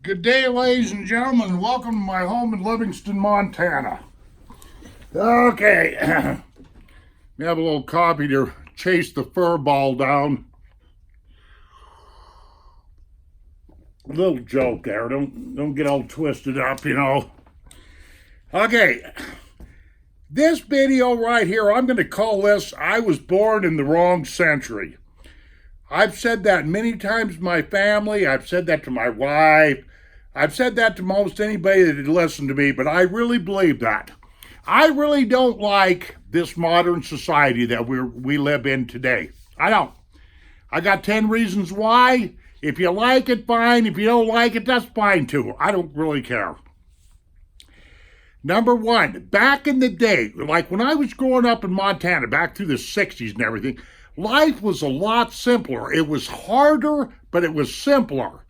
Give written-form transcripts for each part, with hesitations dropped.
Good day, ladies and gentlemen, and welcome to my home in Livingston, Montana. Okay, we have a little coffee to chase the fur ball down. A little joke there. Don't get all twisted up. Okay, this video right here, I'm going to call this "I was born in the wrong century." I've said that many times to my family. I've said that to my wife. I've said that to most anybody that had listened to me, but I really believe that. I really don't like this modern society that we live in today. I don't. I got 10 reasons why. If you like it, fine. If you don't like it, that's fine too. I don't really care. Number one, back in the day, like when I was growing up in Montana, back through the 60s and everything, life was a lot simpler. It was harder, but it was simpler.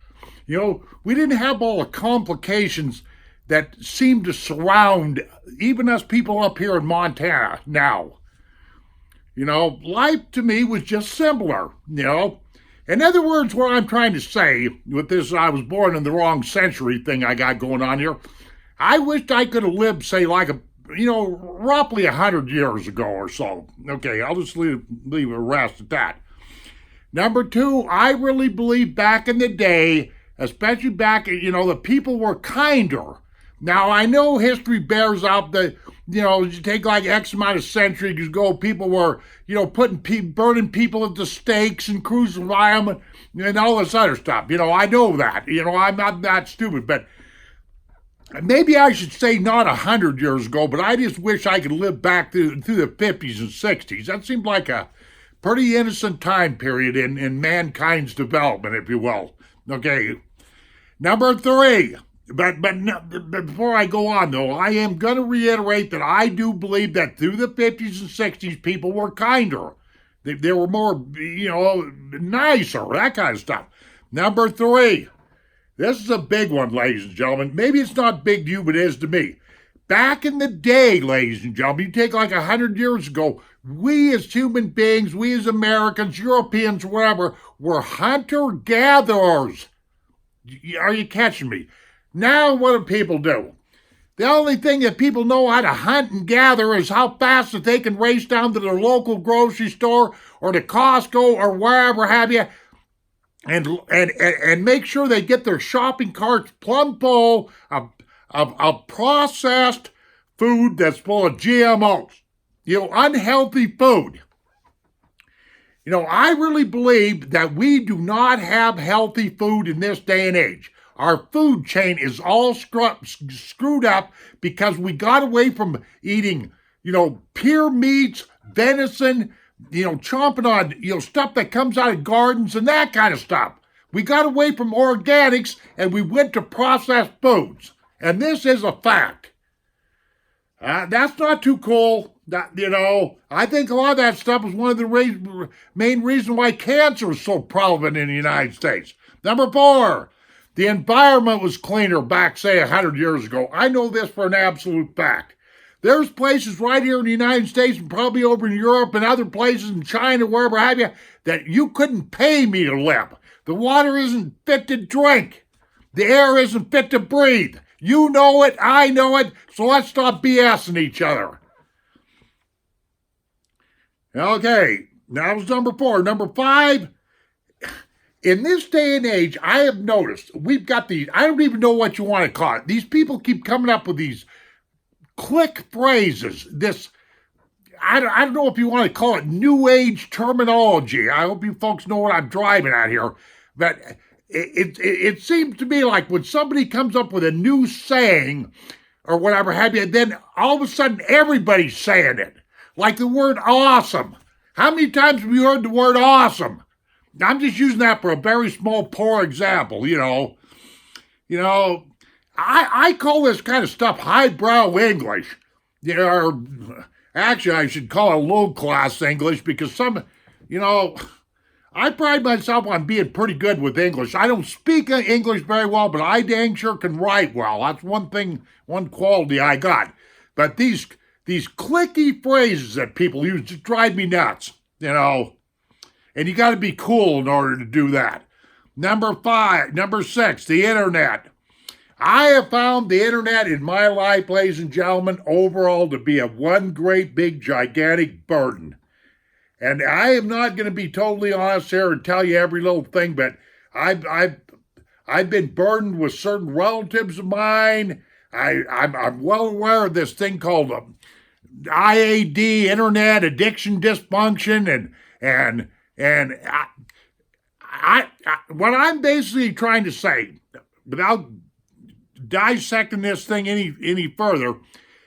We didn't have all the complications that seem to surround even us people up here in Montana now. Life to me was just simpler. In other words, what I'm trying to say with this "I was born in the wrong century" thing I got going on here, I wished I could have lived, say, like roughly 100 years ago or so. Okay, I'll just leave it rest at that. Number two, I really believe back in the day, especially back, the people were kinder. Now, I know history bears out that, you take like X amount of centuries ago, people were, burning people at the stakes and crucifying them and all this other stuff. I know that. I'm not that stupid, but maybe I should say not 100 years ago, but I just wish I could live back through the 50s and 60s. That seemed like a pretty innocent time period in mankind's development, if you will. Okay. Number three, but before I go on, though, I am going to reiterate that I do believe that through the 50s and 60s, people were kinder. They were more, nicer, that kind of stuff. Number three, this is a big one, ladies and gentlemen. Maybe it's not big to you, but it is to me. Back in the day, ladies and gentlemen, you take like 100 years ago, we as human beings, we as Americans, Europeans, whatever, were hunter-gatherers. Are you catching me? Now what do people do? The only thing that people know how to hunt and gather is how fast that they can race down to their local grocery store or to Costco or wherever have you, and make sure they get their shopping carts plumb full of processed food that's full of GMOs. Unhealthy food. I really believe that we do not have healthy food in this day and age. Our food chain is all screwed up because we got away from eating, pure meats, venison, chomping on, stuff that comes out of gardens and that kind of stuff. We got away from organics and we went to processed foods. And this is a fact. That's not too cool. I think a lot of that stuff is one of the main reasons why cancer is so prevalent in the United States. Number four, the environment was cleaner back, say, 100 years ago. I know this for an absolute fact. There's places right here in the United States and probably over in Europe and other places in China, wherever have you, that you couldn't pay me to live. The water isn't fit to drink. The air isn't fit to breathe. You know it, I know it, so let's stop BSing each other. Okay, that was number four. Number five, in this day and age, I have noticed we've got these, I don't even know what you want to call it. These people keep coming up with these click phrases, I don't know if you want to call it new age terminology. I hope you folks know what I'm driving at here. But it seems to me like when somebody comes up with a new saying or whatever have you, then all of a sudden everybody's saying it. Like the word awesome. How many times have you heard the word awesome? I'm just using that for a very small, poor example, I call this kind of stuff highbrow English. Or actually, I should call it low-class English because I pride myself on being pretty good with English. I don't speak English very well, but I dang sure can write well. That's one thing, one quality I got. But these clicky phrases that people use just drive me nuts, And you got to be cool in order to do that. Number six, the internet. I have found the internet in my life, ladies and gentlemen, overall to be a one great big gigantic burden. And I am not going to be totally honest here and tell you every little thing, but I've been burdened with certain relatives of mine. I'm well aware of this thing called IAD, Internet Addiction Dysfunction, and what I'm basically trying to say, without dissecting this thing any further,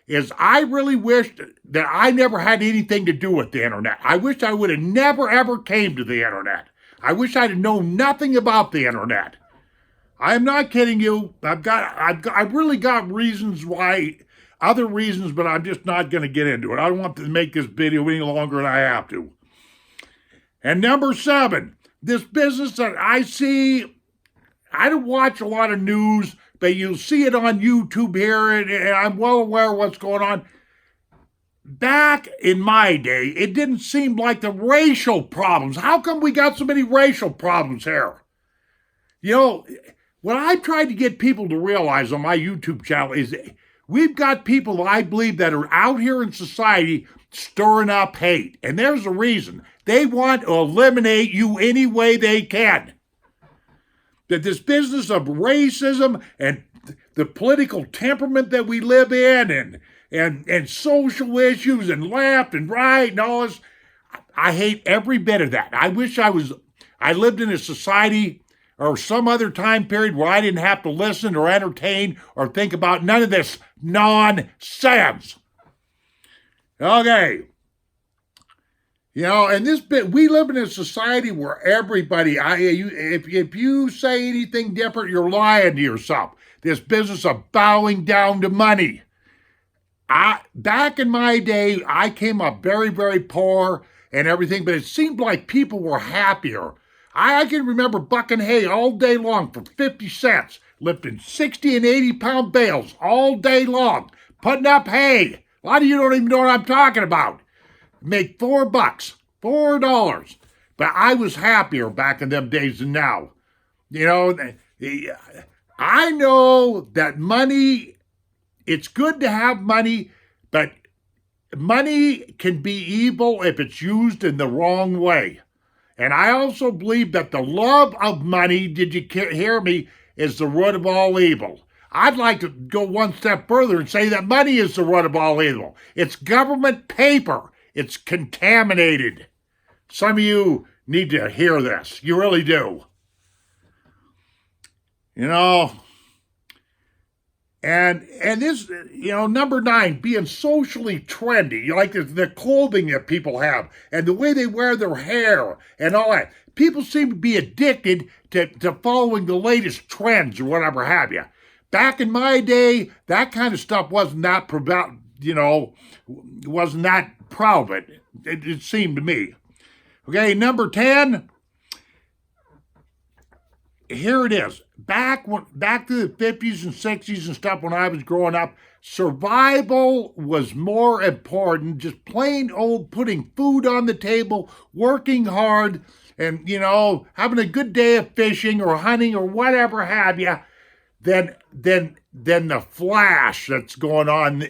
is I really wished that I never had anything to do with the internet. I wish I would have never ever came to the internet. I wish I'd have known nothing about the internet. I am not kidding you. I've really got reasons why, other reasons, but I'm just not going to get into it. I don't want to make this video any longer than I have to. And number 7, this business that I see, I don't watch a lot of news, but you'll see it on YouTube here, and I'm well aware of what's going on. Back in my day, it didn't seem like the racial problems. How come we got so many racial problems here? You know, what I tried to get people to realize on my YouTube channel is we've got people that I believe that are out here in society stirring up hate. And there's a reason. They want to eliminate you any way they can. That this business of racism and the political temperament that we live in and social issues and left and right and all this, I hate every bit of that. I wish I lived in a society or some other time period where I didn't have to listen or entertain or think about none of this nonsense. Okay. You know, and we live in a society where everybody, if you say anything different, you're lying to yourself. This business of bowing down to money. Back in my day, I came up very, very poor and everything, but it seemed like people were happier. I can remember bucking hay all day long for 50 cents, lifting 60 and 80 pound bales all day long, putting up hay. A lot of you don't even know what I'm talking about. Make $4, $4. But I was happier back in them days than now. You know, I know that money, it's good to have money, but money can be evil if it's used in the wrong way. And I also believe that the love of money, did you hear me, is the root of all evil. I'd like to go one step further and say that money is the root of all evil. It's government paper. It's contaminated. Some of you need to hear this. You really do. You know, and this, you know, number 9, being socially trendy. You like the clothing that people have and the way they wear their hair and all that. People seem to be addicted to following the latest trends or whatever have you. Back in my day, that kind of stuff wasn't that, wasn't that prevalent, it seemed to me. Okay, number 10, here it is. Back to the 50s and 60s and stuff when I was growing up, survival was more important, just plain old putting food on the table, working hard, and, you know, having a good day of fishing or hunting or whatever have you, than the flash that's going on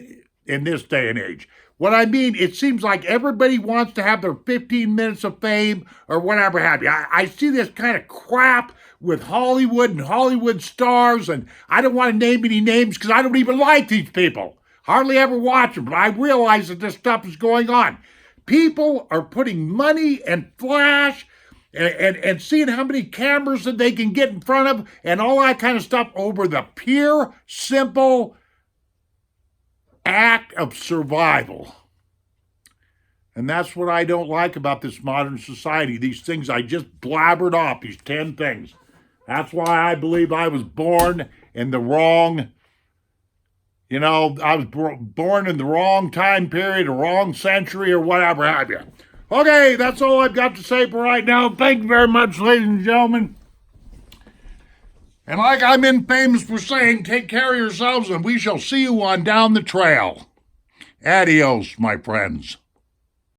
in this day and age. What I mean, it seems like everybody wants to have their 15 minutes of fame or whatever have you. I see this kind of crap with Hollywood and Hollywood stars, and I don't want to name any names because I don't even like these people. Hardly ever watch them, but I realize that this stuff is going on. People are putting money and flash and seeing how many cameras that they can get in front of and all that kind of stuff over the pure, simple act of survival. And that's what I don't like about this modern society. These things I just blabbered off, these 10 things. That's why I believe I was born in the wrong, I was born in the wrong time period, the wrong century, or whatever have you. Okay, that's all I've got to say for right now. Thank you very much, ladies and gentlemen. And like I'm famous for saying, take care of yourselves, and we shall see you on down the trail. Adios, my friends.